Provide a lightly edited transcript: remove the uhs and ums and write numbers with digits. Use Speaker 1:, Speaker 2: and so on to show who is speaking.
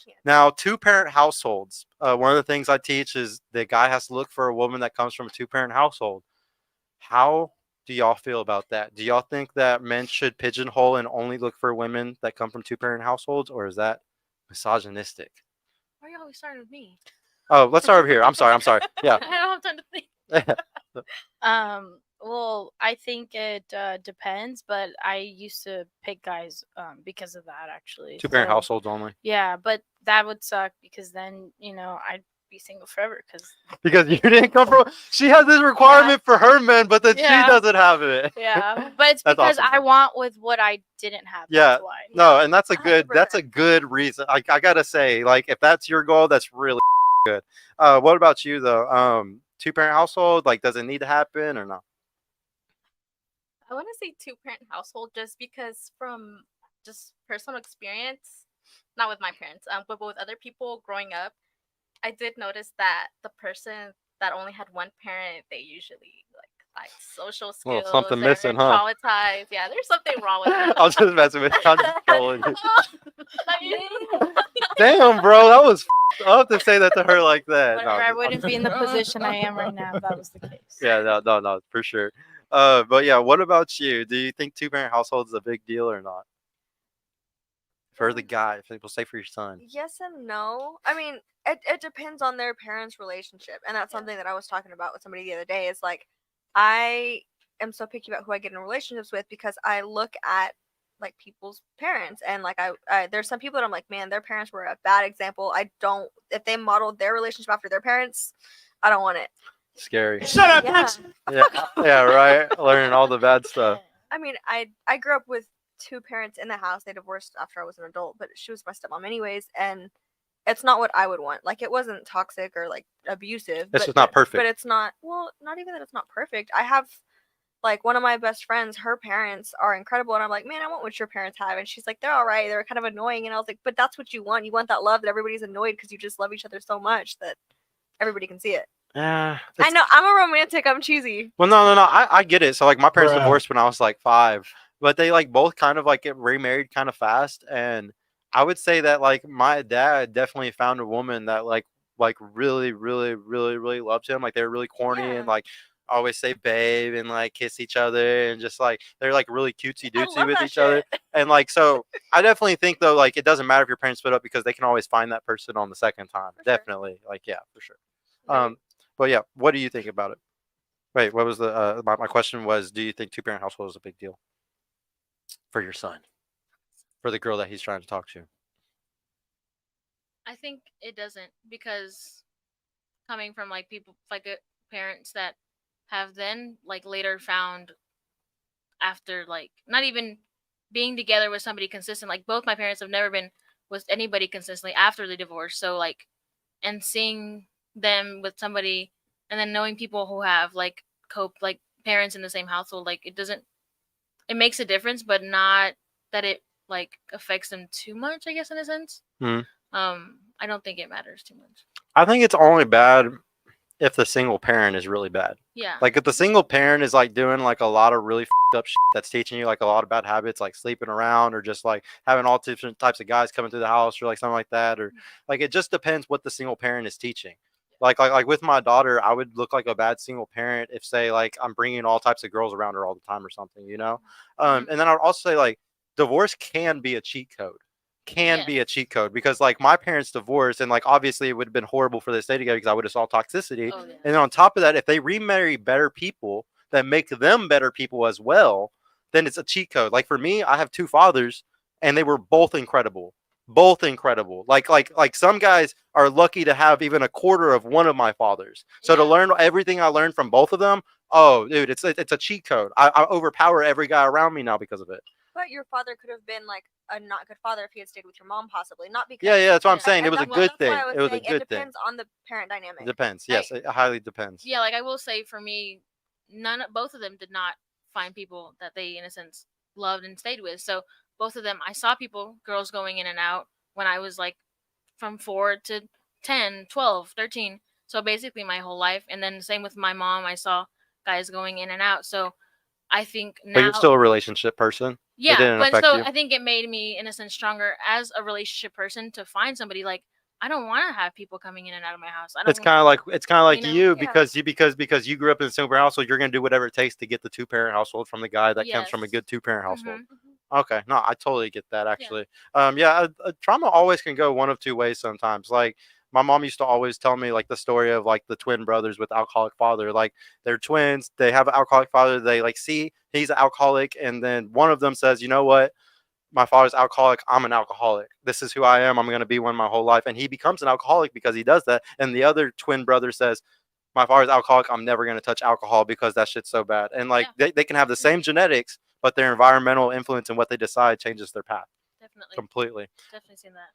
Speaker 1: can't.
Speaker 2: Now, two-parent households. One of the things I teach is the guy has to look for a woman that comes from a two-parent household. How do y'all feel about that? Do y'all think that men should pigeonhole and only look for women that come from two-parent households, or is that misogynistic?
Speaker 3: Why are you always starting with me?
Speaker 2: Oh, let's start over here. I'm sorry. Yeah.
Speaker 3: I don't have time to think. Well, I think it depends, but I used to pick guys because of that actually.
Speaker 2: Two-parent
Speaker 3: So,
Speaker 2: households only.
Speaker 3: yeah, but that would suck because then I'd be single forever.
Speaker 2: Because you didn't come from. She has this requirement for her men, but then she
Speaker 3: Yeah.
Speaker 2: doesn't have it.
Speaker 3: Yeah, but it's
Speaker 2: That's
Speaker 3: because
Speaker 2: awesome,
Speaker 3: I
Speaker 2: though.
Speaker 3: want with what I didn't have.
Speaker 2: Yeah.
Speaker 3: That's why.
Speaker 2: No, and that's a good
Speaker 1: 100%.
Speaker 2: reason. I gotta say, like, if that's your goal, that's really good. What about you though? Two-parent household, like, does it need to happen or not?
Speaker 4: I want to say two-parent household just because from just personal experience, not with my parents, but with other people growing up, I did notice that the person that only had one parent, they usually like social
Speaker 2: Well,
Speaker 4: skills.
Speaker 2: something
Speaker 4: They're
Speaker 2: missing, huh?
Speaker 4: traumatized. Yeah, there's something wrong with them.
Speaker 2: I was just messing with you. I'm just trolling you.
Speaker 4: Not you.
Speaker 2: Damn, bro, that was up to say that to her like that. No,
Speaker 3: Whatever, I
Speaker 2: I'm
Speaker 3: wouldn't be in the position I am right now if that was the case.
Speaker 2: Yeah, no, for sure. But yeah, what about you? Do you think two-parent household is a big deal or not? For the guy, if people say for your son.
Speaker 1: Yes and no. I mean, it depends on their parents' relationship, and that's something that I was talking about with somebody the other day. Is like, I am so picky about who I get in relationships with because I look at like people's parents, and like I there's some people that I'm like, man, their parents were a bad example. I don't if they modeled their relationship after their parents, I don't want it.
Speaker 2: Scary.
Speaker 1: Shut up, yeah.
Speaker 2: Yeah, right. Learning all the bad stuff.
Speaker 1: I mean, I grew up with two parents in the house. They divorced after I was an adult, but she was my stepmom anyways, and it's not what I would want. Like, it wasn't toxic or like abusive.
Speaker 2: It's just not perfect.
Speaker 1: But it's not. Well, not even that it's not perfect. I have like one of my best friends. Her parents are incredible, and I'm like, man, I want what your parents have. And she's like, they're all right. They're kind of annoying, and I was like, but that's what you want. You want that love that everybody's annoyed because you just love each other so much that everybody can see it.
Speaker 2: Yeah.
Speaker 1: I know I'm a romantic. I'm cheesy.
Speaker 2: Well, no. I get it. So like my parents divorced when I was like 5, but they like both kind of like get remarried kind of fast, and I would say that like my dad definitely found a woman that like really loved him. Like they were really corny and like always say babe and like kiss each other and just like they're like really cutesy dootsy with each other. And like so I definitely think though like it doesn't matter if your parents split up because they can always find that person on the second time. Definitely. Like yeah, for sure. But yeah, what do you think about it? Wait, what was the my question was, do you think two-parent household is a big deal for your son? For the girl that he's trying to talk to?
Speaker 3: I think it doesn't because coming from like people like parents that have then like later found after like not even being together with somebody consistent, like both my parents have never been with anybody consistently after the divorce, so like and seeing them with somebody and then knowing people who have like like parents in the same household, like it makes a difference, but not that it like affects them too much, I guess, in a sense. I don't think it matters too much.
Speaker 2: I think it's only bad if the single parent is really bad.
Speaker 3: Yeah.
Speaker 2: Like if the single parent is like doing like a lot of really up shit that's teaching you like a lot of bad habits, like sleeping around or just like having all different types of guys coming through the house or like something like that, or like it just depends what the single parent is teaching. Like with my daughter, I would look like a bad single parent if say like I'm bringing all types of girls around her all the time or something, you know. And then I would also say like divorce can be a cheat code. Be a cheat code because like my parents divorced and like obviously it would have been horrible for them to stay together because I would have saw toxicity.
Speaker 3: Oh, yeah.
Speaker 2: And then on top of that, if they remarry better people that make them better people as well, then it's a cheat code. Like for me, I have 2 fathers and they were both incredible. Both incredible. Like some guys are lucky to have even a quarter of one of my fathers. So to learn everything I learned from both of them, oh dude, it's a cheat code. I overpower every guy around me now because of it.
Speaker 1: But your father could have been like a not good father if he had stayed with your mom, possibly. Not because.
Speaker 2: Yeah, that's what I'm saying. It was a good thing.
Speaker 1: It was a good thing. It depends on the parent dynamic.
Speaker 2: It depends. Yes, it highly depends.
Speaker 3: Yeah, like I will say for me, both of them did not find people that they in a sense loved and stayed with. So both of them, I saw girls going in and out when I was like from 4 to 10, 12, 13. So basically my whole life. And then same with my mom, I saw guys going in and out. So I think
Speaker 2: But
Speaker 3: now,
Speaker 2: you're still a relationship person.
Speaker 3: yeah,
Speaker 2: didn't
Speaker 3: but
Speaker 2: affect
Speaker 3: so
Speaker 2: you.
Speaker 3: I think it made me in a sense stronger as a relationship person to find somebody like I don't want to have people coming in and out of my house. I don't.
Speaker 2: It's kind of like
Speaker 3: know,
Speaker 2: you
Speaker 1: yeah.
Speaker 2: because you grew up in a single parent household. You're gonna do whatever it takes to get the 2-parent household from the guy that comes from a
Speaker 3: Yes.
Speaker 2: good 2-parent household.
Speaker 3: Mhm.
Speaker 2: Okay, no, I totally get that actually. Yeah, trauma always can go one of two ways sometimes. Like my mom used to always tell me like the story of like the twin brothers with alcoholic father. Like they're twins, they have an alcoholic father. They like see he's an alcoholic, and then one of them says, you know what? My father's alcoholic. I'm an alcoholic. This is who I am. I'm going to be one my whole life. And he becomes an alcoholic because he does that. And the other twin brother says, my father's alcoholic. I'm never going to touch alcohol because that shit's so bad. And like they can have the same genetics, but their environmental influence and what they decide changes their path
Speaker 3: Definitely.
Speaker 2: completely.
Speaker 3: Definitely seen that.